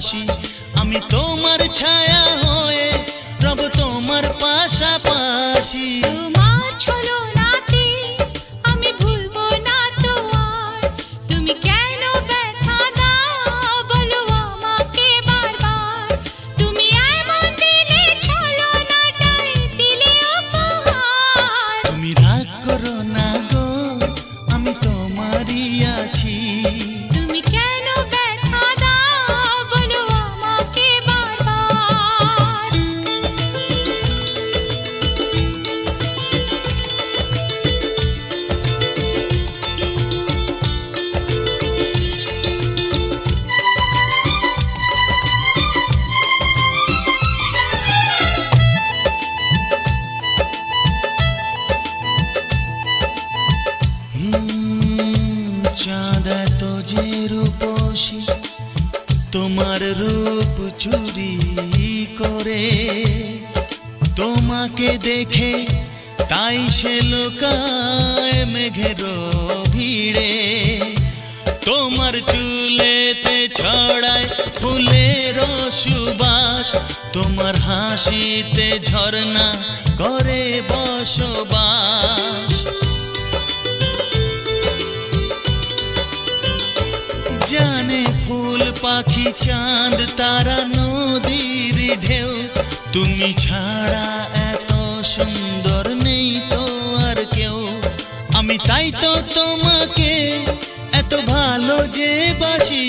বাসি আমি তোমার ছায়া হয়ে রব তোমার পাশাপাশি তোমার ছলনাতে আমি ভুলবো না তো আর তুমি কেন ব্যথা দাও বলো আমাকে বারবার তুমি এমন দিলে ছলনাটাই দিলে উপহার তুমি রাগ করো না গো আমি তোমারই আছি তুমি কেন ব্যথা দাও বলো আমাকে বারবার চাঁদা তো যে রূপসী তোমার রূপ চুরি করে তোমাকে দেখে তাই সে লোকায় মেঘের ভিড়ে তোমার চুলেতে ছড়ায় ফুলের সুবাস তোমার হাসিতে ঝরনা করে বসবাস জানে ফুল পাখি চাঁদ তারা নদীর ঢেউ তুমি ছাড়া এত সুন্দর নেই তো আর কেউ আমি তাই তো তোমাকে এত ভালো যে বাসি